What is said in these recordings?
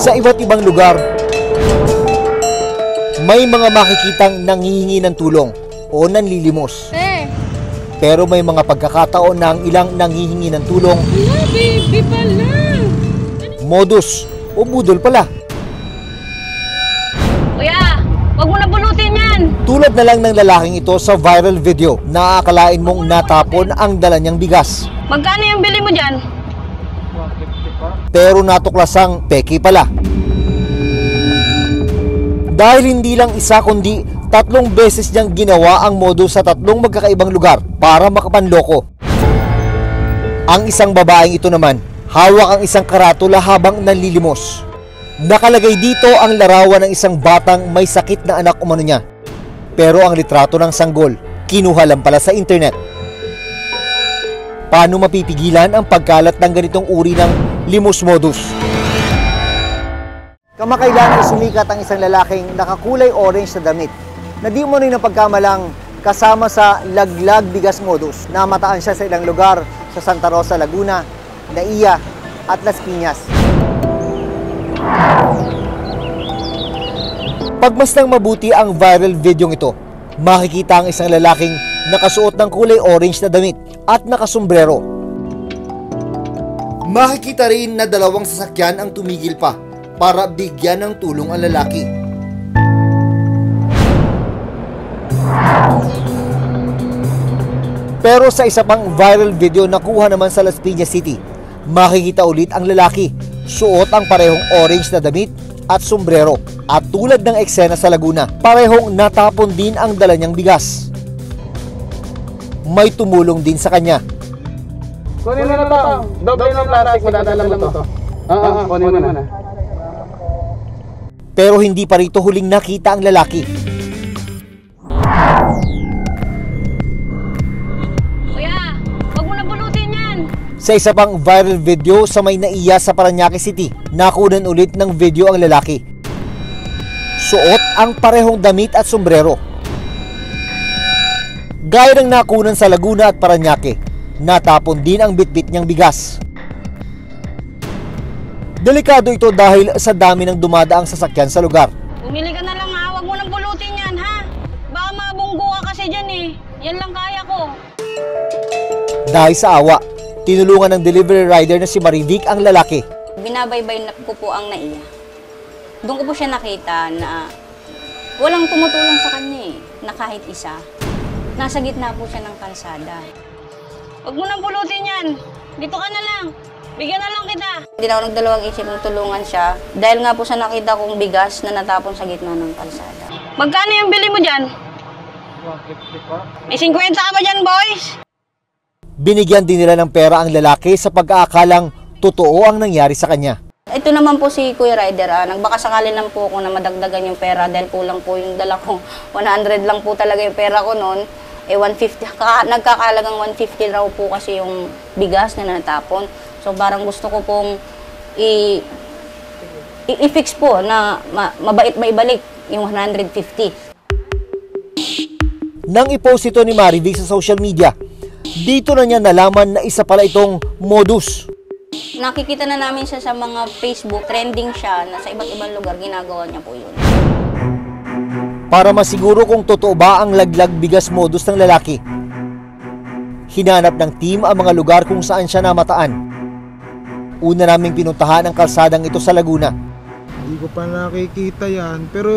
Sa iba't ibang lugar, may mga makikitang nanghihingi ng tulong o nanlilimos. Pero may mga pagkakataon na ang ilang nanghihingi ng tulong, baby pala, modus o budol pala. Kuya, wag mo na bulutin yan. Tulad na lang ng lalaking ito sa viral video na aakalain mong natapon ang dala niyang bigas. Magkano yung bili mo dyan? Pero natuklasang peki pala. Dahil hindi lang isa kundi 3 beses niyang ginawa ang modus sa 3 magkakaibang lugar para makapanloko. Ang isang babaeng ito naman, hawak ang isang karatula habang nanlilimos. Nakalagay dito ang larawan ng isang batang may sakit na anak umano niya. Pero ang litrato ng sanggol, kinuha lang pala sa internet. Paano mapipigilan ang pagkalat ng ganitong uri ng limos modus? Kamakailan ay sumikat ang isang lalaking nakakulay orange na damit na di mo rin napagkamalang kasama sa laglag bigas modus. Namataan siya sa ilang lugar sa Santa Rosa, Laguna, Naiya at Las Piñas. Pagmasdang mabuti ang viral video ito, makikita ang isang lalaking nakasuot ng kulay orange na damit at nakasombrero. Makikita rin na 2 sasakyan ang tumigil pa para bigyan ng tulong ang lalaki. Pero sa isa pang viral video na kuha naman sa Las Piñas City, makikita ulit ang lalaki, suot ang parehong orange na damit at sombrero. At tulad ng eksena sa Laguna, parehong natapon din ang dala niyang bigas. May tumulong din sa kanya. Kunin mo na to. Doble ng plastic, madadala mo to. Kunin mo na. Pero hindi pa rito huling nakita ang lalaki. Kuya, wag mo na bulutin yan. Sa isa pang viral video sa may Naiya sa Parañaque City, nakunan ulit ng video ang lalaki. Suot ang parehong damit at sombrero. Gaya ng nakunan sa Laguna at Parañaque, natapon din ang bitbit niyang bigas. Delikado ito dahil sa dami ng dumadaang sasakyan sa lugar. Bumili ka na lang ha, wag mo nang bulutin yan ha. Baka mabunggo ka kasi dyan eh. Yan lang kaya ko. Dahil sa awa, tinulungan ng delivery rider na si Marivic ang lalaki. Binabaybay na ko po ang Naiya. Doon ko po siya nakita na walang tumutulong sa kanya eh, na kahit isa. Nasa gitna po siya ng kalsada. Wag mo nang bulutin yan. Dito ka na lang. Bigyan na lang kita. Hindi na ako nagdalawang isip ng tulungan siya dahil nga po sa nakita kong bigas na natapon sa gitna ng kalsada. Magkano yung bili mo dyan? 150 pa. May 50 ka ba dyan, boys? Binigyan din nila ng pera ang lalaki sa pag-aakalang totoo ang nangyari sa kanya. Ito naman po si Kuya Rider, nagbaka sakali lang po ako na madagdagan yung pera dahil kulang po yung dala ko. 100 lang po talaga yung pera ko noon. 150, nagkakalagang 150 raw po kasi yung bigas na natapon. So parang gusto ko pong i-fix po na mabait maibalik yung 150. Nang i-post ito ni Marivic sa social media, dito na niya nalaman na isa pala itong modus. Nakikita na namin siya sa mga Facebook, trending siya na sa iba't ibang lugar ginagawa niya po yun. Para masiguro kung totoo ba ang laglag bigas modus ng lalaki, hinanap ng team ang mga lugar kung saan siya namataan. Una naming pinuntahan ang kalsadang ito sa Laguna. Hindi ko pa nakikita yan, pero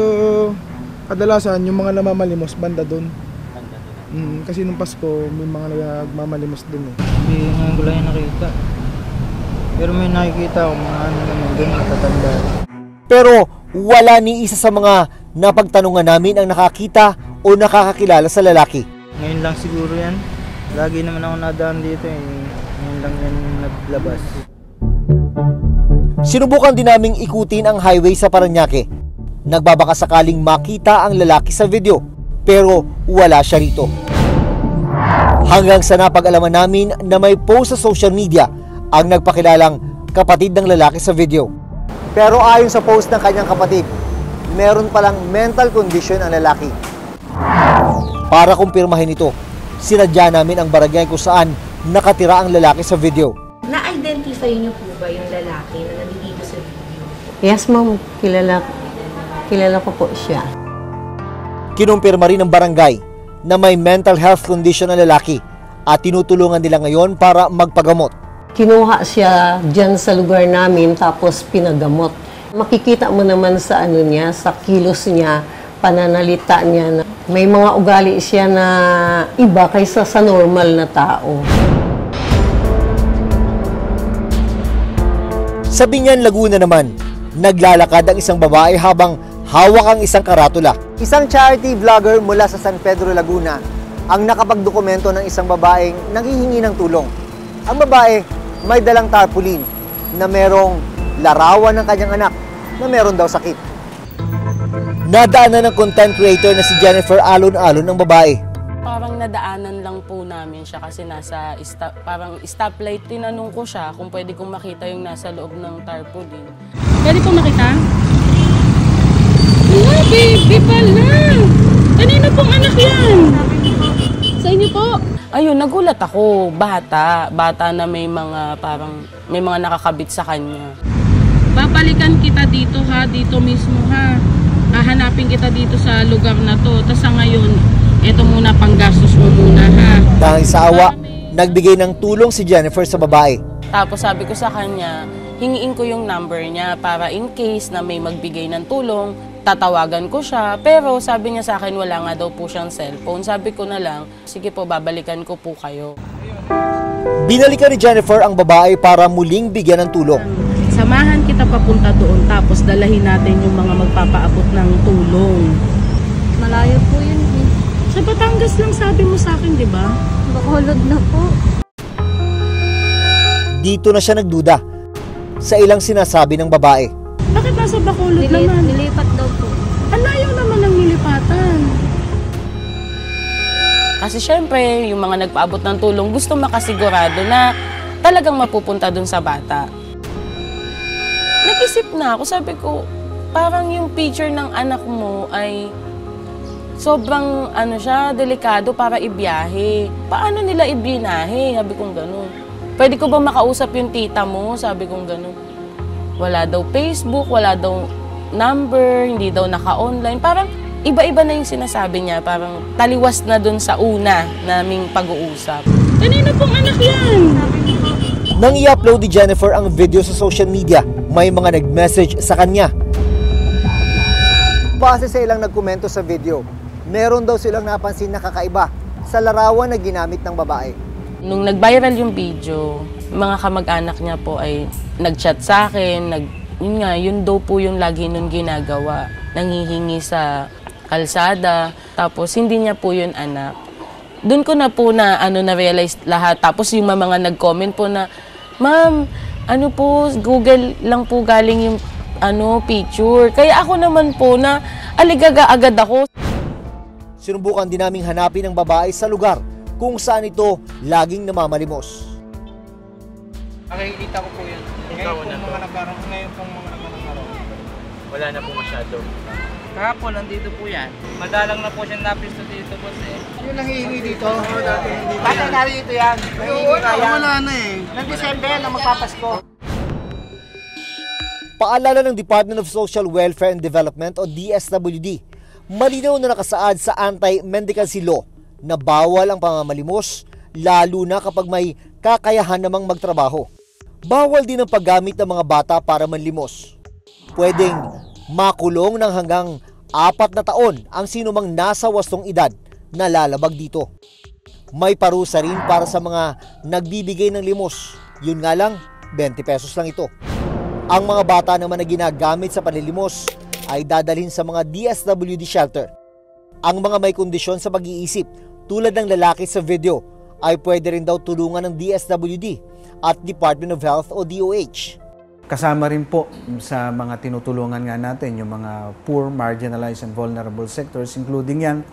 kadalasan yung mga namamalimos banda doon. Kasi nung Pasko may mga nagmamalimos doon eh. Hindi ngayon ko lang yung nakita. Pero may nakikita ako mga ano naman doon natatanda. Pero wala ni isa sa mga napagtanungan namin ang nakakita o nakakakilala sa lalaki. Ngayon lang siguro yan. Lagi naman ako nadaan dito eh. Ngayon lang yan naglabas. Sinubukan din naming ikutin ang highway sa Parañaque. Nagbabaka sakaling makita ang lalaki sa video, pero wala siya rito. Hanggang sa napag-alaman namin na may post sa social media ang nagpakilalang kapatid ng lalaki sa video. Pero ayon sa post ng kanyang kapatid, meron palang mental condition ang lalaki. Para kumpirmahin ito, sinadya namin ang barangay kung saan nakatira ang lalaki sa video. Na-identify niyo po ba yung lalaki na nandito sa video? Yes, ma'am. Kilala ko po siya. Kinumpirma rin ng barangay na may mental health condition na lalaki at tinutulungan nila ngayon para magpagamot. Kinuha siya dyan sa lugar namin tapos pinagamot. Makikita mo naman sa niya, sa kilos niya, pananalita niya na may mga ugali siya na iba kaysa sa normal na tao. Sa Binyan, Laguna naman, naglalakad ang isang babae habang hawak ang isang karatula. Isang charity vlogger mula sa San Pedro, Laguna ang nakapagdokumento ng isang babaeng nanghihingi ng tulong. Ang babae may dalang tarpaulin na merong larawan ng kanyang anak na meron daw sakit. Nadaanan ng content creator na si Jennifer alon-alon ng babae. Parang nadaanan lang po namin siya kasi nasa parang stoplight. Tinanong ko siya kung pwede kong makita yung nasa loob ng tarpaulin. Pwede po makita? Wala, baby pala! Kanino pong anak yan? Sa inyo po? Ayun, nagulat ako. Bata na may mga may mga nakakabit sa kanya. Babalikan kita dito ha, dito mismo ha. Hahanapin kita dito sa lugar na to. Tapos sa ngayon, eto muna panggastos mo muna ha. Dahil sa awa, nagbigay ng tulong si Jennifer sa babae. Tapos sabi ko sa kanya, hingiin ko yung number niya para in case na may magbigay ng tulong, tatawagan ko siya. Pero sabi niya sa akin, wala nga daw po siyang cellphone. Sabi ko na lang, sige po, babalikan ko po kayo. Binalikan ni Jennifer ang babae para muling bigyan ng tulong. Samahan kita papunta doon tapos dalahin natin yung mga magpapaabot ng tulong. Malayo po yun eh. Sa Batangas lang sabi mo sa akin, di ba? Bacolod na po. Dito na siya nagduda sa ilang sinasabi ng babae. Bakit nasa Bacolod naman? Nilipat daw po. Ang layo naman ng nilipatan. Kasi syempre, yung mga nagpaabot ng tulong, gusto makasigurado na talagang mapupunta dun sa bata. Nag-isip na ako, sabi ko, parang yung picture ng anak mo ay sobrang delikado para ibiyahe. Paano nila ibinahe? Sabi kong gano'n. Pwede ko ba makausap yung tita mo? Sabi kong gano'n. Wala daw Facebook, wala daw number, hindi daw naka-online. Parang iba-iba na yung sinasabi niya. Parang taliwas na dun sa una naming pag-uusap. Kanino pong anak yan? Nang i-upload ni Jennifer ang video sa social media, may mga nag-message sa kanya. Base sa ilang nagkomento sa video, meron daw silang napansin na kakaiba sa larawan na ginamit ng babae. Nung nag-viral yung video, mga kamag-anak niya po ay nag-chat sa akin, yun daw po yung lagi nun ginagawa. Nanghihingi sa kalsada, tapos hindi niya po yun anak. Doon ko na po na-realize lahat. Tapos yung mga nag-comment po na, Ma'am, Google lang po galing yung picture. Kaya ako naman po na aligaga agad ako. Sinubukan din naming hanapin ang babae sa lugar kung saan ito laging namamalimos. Nakikita ko po yun. Ngayon pong mga nakarong. Wala na po masyado. Kahapon, nandito po yan. Madalang na po siya napisto dito, boss eh. Yung nangihingi dito? Bakit narito yan? Wala na eh. Ng December na magpapasko. Paalala ng Department of Social Welfare and Development o DSWD, malinaw na nakasaad sa anti-mendicancy law na bawal ang pamamalimos, lalo na kapag may kakayahan namang magtrabaho. Bawal din ang paggamit ng mga bata para manlimos. Pwedeng makulong ng hanggang 4 na taon ang sinumang nasa wastong edad na lalabag dito. May parusa rin para sa mga nagbibigay ng limos. Yun nga lang, 20 pesos lang ito. Ang mga bata naman na ginagamit sa panlilimos ay dadalhin sa mga DSWD shelter. Ang mga may kondisyon sa pag-iisip tulad ng lalaki sa video ay pwede rin daw tulungan ng DSWD at Department of Health o DOH. Kasama rin po sa mga tinutulungan nga natin yung mga poor, marginalized, and vulnerable sectors, including yan,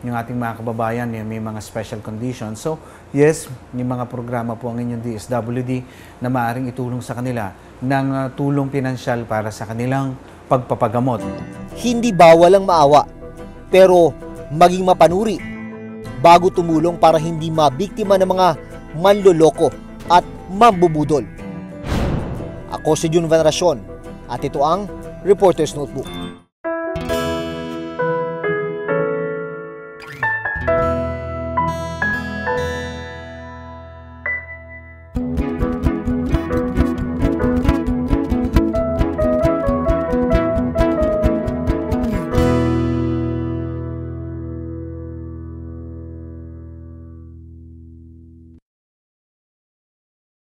yung ating mga kababayan, yung may mga special conditions. So, yes, yung mga programa po ang inyong DSWD na maaaring itulong sa kanila ng tulong pinansyal para sa kanilang pagpapagamot. Hindi bawal ang maawa, pero maging mapanuri bago tumulong para hindi mabiktima ng mga manloloko at mambubudol. Ako si Jun Veneracion At ito ang Reporter's Notebook.